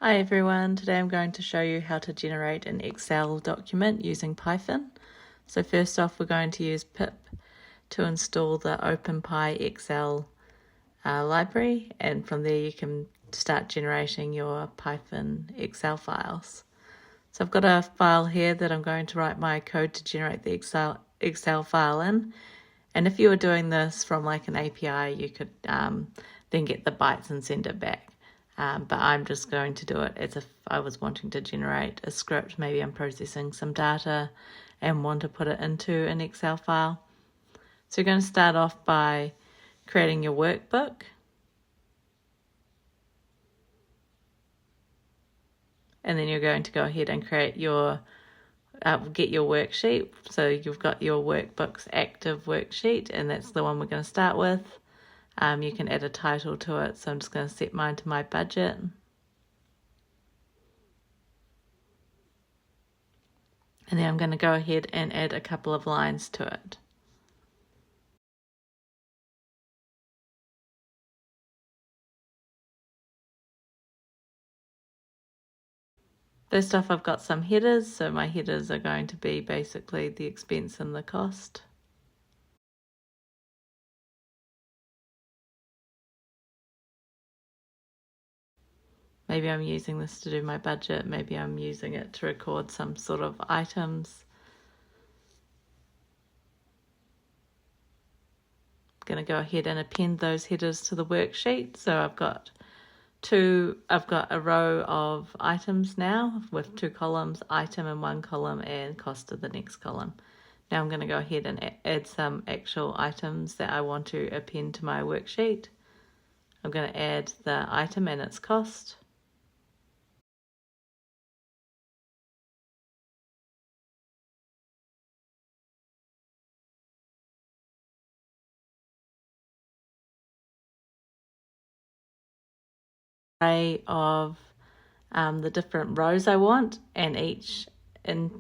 Hi everyone, today I'm going to show you how to generate an Excel document using Python. So first off we're going to use pip to install the Openpyxl library, and from there you can start generating your Python Excel files. So I've got a file here that I'm going to write my code to generate the Excel file in, and if you were doing this from like an API you could then get the bytes and send it back. But I'm just going to do it as if I was wanting to generate a script. Maybe I'm processing some data and want to put it into an Excel file. So you're going to start off by creating your workbook. And then you're going to go ahead and create your, get your worksheet. So you've got your workbook's active worksheet, and that's the one we're going to start with. You can add a title to it, so I'm just going to set mine to my budget. And then I'm going to go ahead and add a couple of lines to it. First off, I've got some headers, so my headers are going to be basically the expense and the cost. Maybe I'm using this to do my budget, maybe I'm using it to record some sort of items. I'm going to go ahead and append those headers to the worksheet. So I've got a row of items now with 2 columns, item in one column and cost in the next column. Now I'm going to go ahead and add some actual items that I want to append to my worksheet. I'm going to add the item and its cost. Array of the different rows I want, and each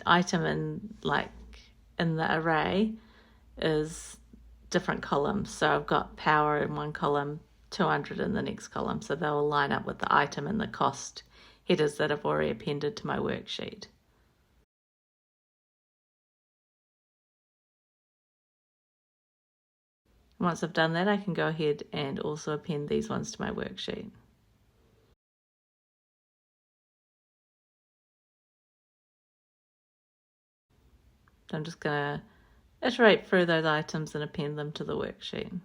item in the array is different columns. So I've got power in one column, 200 in the next column, so they'll line up with the item and the cost headers that I've already appended to my worksheet. Once I've done that, I can go ahead and also append these ones to my worksheet. So I'm just going to iterate through those items and append them to the worksheet.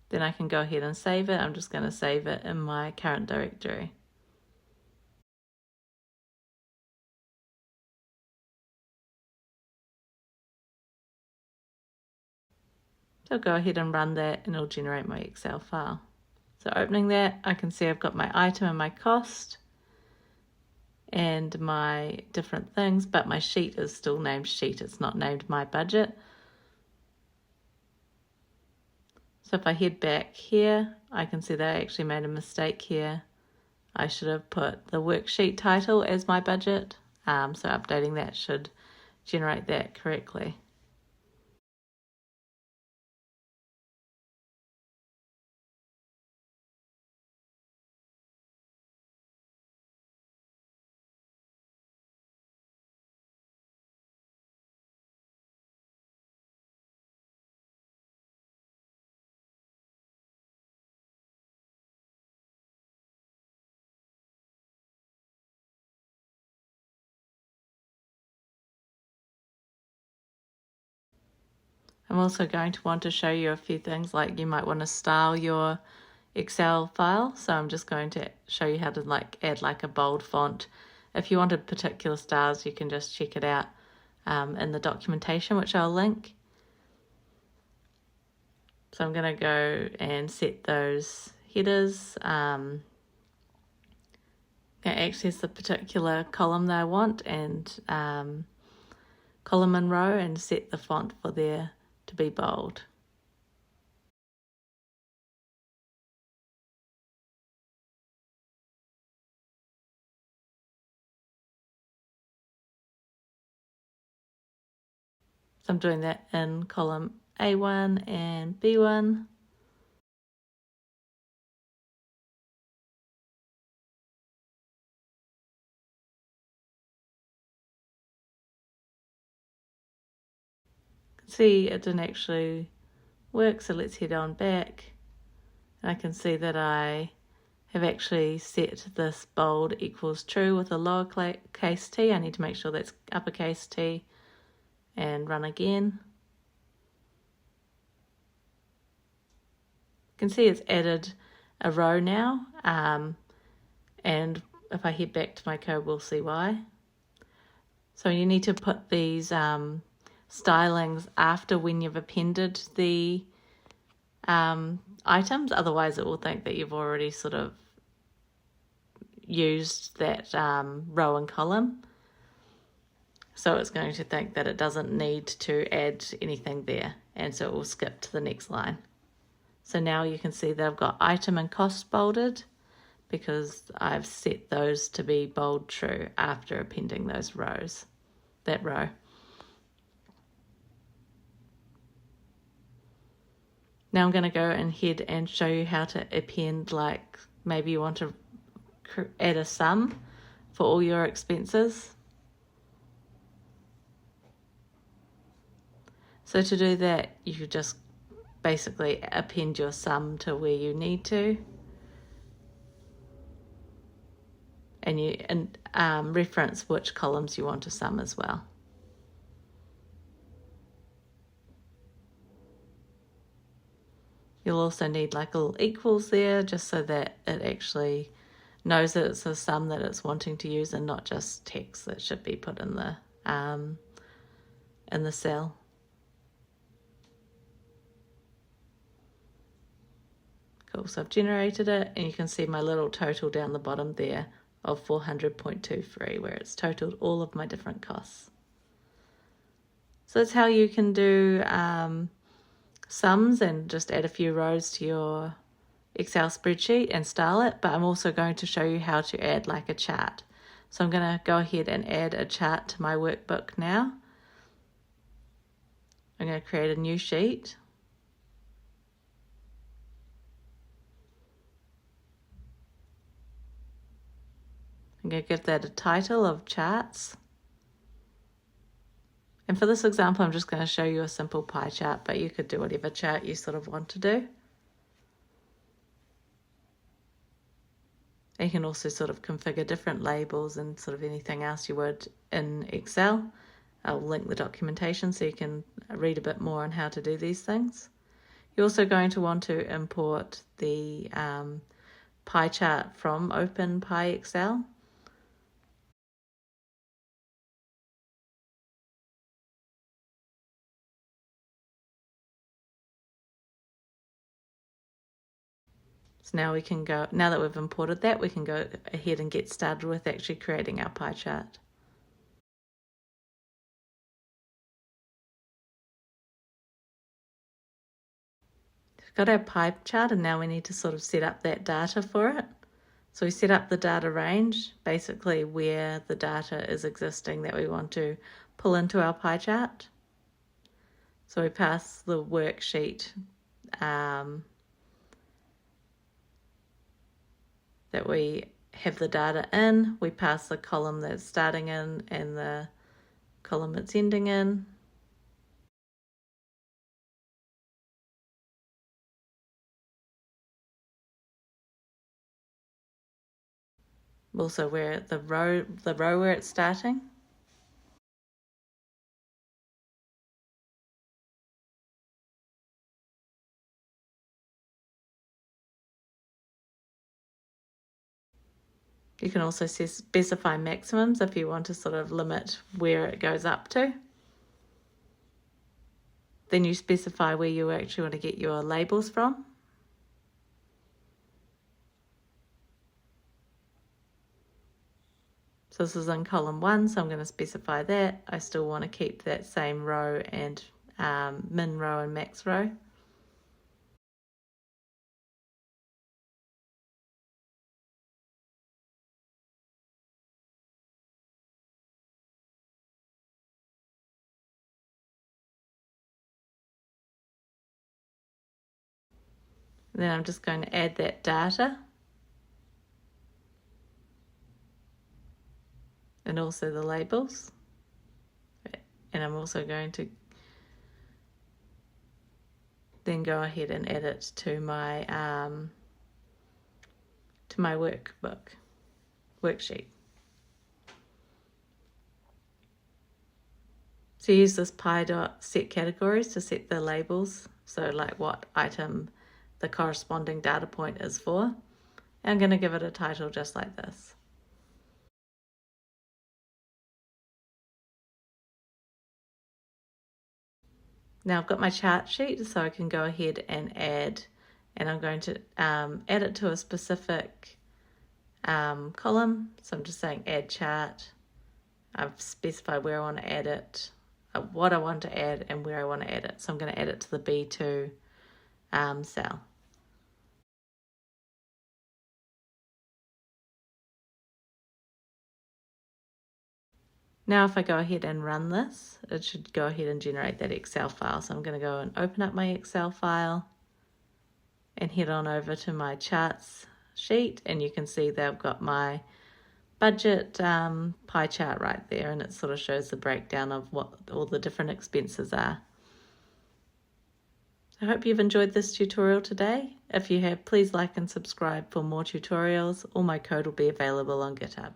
Then I can go ahead and save it. I'm just going to save it in my current directory. So I'll go ahead and run that and it'll generate my Excel file. So opening that, I can see I've got my item and my cost and my different things, but my sheet is still named sheet. It's not named my budget. So if I head back here, I can see that I actually made a mistake here. I should have put the worksheet title as my budget. So updating that should generate that correctly. I'm also going to want to show you a few things, like you might want to style your Excel file. So I'm just going to show you how to add a bold font. If you wanted particular styles, you can just check it out in the documentation, which I'll link. So I'm going to go and set those headers. Access the particular column that I want and column and row, and set the font for there to be bold. So I'm doing that in column A1 and B1. See, it didn't actually work, so let's head on back. And I can see that I have actually set this bold equals true with a lowercase t. I need to make sure that's uppercase T, and run again. You can see it's added a row now, and if I head back to my code, we'll see why. So you need to put these stylings after when you've appended the items, otherwise it will think that you've already sort of used that row and column. So it's going to think that it doesn't need to add anything there, and so it will skip to the next line. So now you can see that I've got item and cost bolded because I've set those to be bold true after appending those rows, that row. Now I'm going to go ahead and show you how to append, like maybe you want to add a sum for all your expenses. So to do that, you just basically append your sum to where you need to. And you reference which columns you want to sum as well. You'll also need like little equals there, just so that it actually knows that it's a sum that it's wanting to use and not just text that should be put in the cell. Cool, so I've generated it, and you can see my little total down the bottom there of 400.23, where it's totaled all of my different costs. So that's how you can do sums and just add a few rows to your Excel spreadsheet and style it, but I'm also going to show you how to add like a chart. So I'm going to go ahead and add a chart to my workbook now. I'm going to create a new sheet. I'm going to give that a title of charts. And for this example, I'm just going to show you a simple pie chart, but you could do whatever chart you sort of want to do. You can also sort of configure different labels and sort of anything else you would in Excel. I'll link the documentation so you can read a bit more on how to do these things. You're also going to want to import the pie chart from Openpyxl. So now we can go, now that we've imported that, we can go ahead and get started with actually creating our pie chart. We've got our pie chart, and now we need to sort of set up that data for it. So we set up the data range, basically where the data is existing that we want to pull into our pie chart. So we pass the worksheet that we have the data in, we pass the column that it's starting in and the column it's ending in. Also where the row where it's starting. You can also specify maximums if you want to sort of limit where it goes up to. Then you specify where you actually want to get your labels from. So this is in column 1, so I'm going to specify that. I still want to keep that same row and min row and max row. Then I'm just going to add that data and also the labels. And I'm also going to then go ahead and add it to my worksheet. So use this py.setCategories to set the labels, so like what item the corresponding data point is for. And I'm going to give it a title just like this. Now I've got my chart sheet, so I can go ahead and add, and I'm going to add it to a specific column. So I'm just saying add chart. I've specified where I want to add it, what I want to add, and where I want to add it. So I'm going to add it to the B2 cell. Now if I go ahead and run this, it should go ahead and generate that Excel file. So I'm going to go and open up my Excel file and head on over to my charts sheet, and you can see that I've got my budget pie chart right there, and it sort of shows the breakdown of what all the different expenses are. I hope you've enjoyed this tutorial today. If you have, please like and subscribe for more tutorials. All my code will be available on GitHub.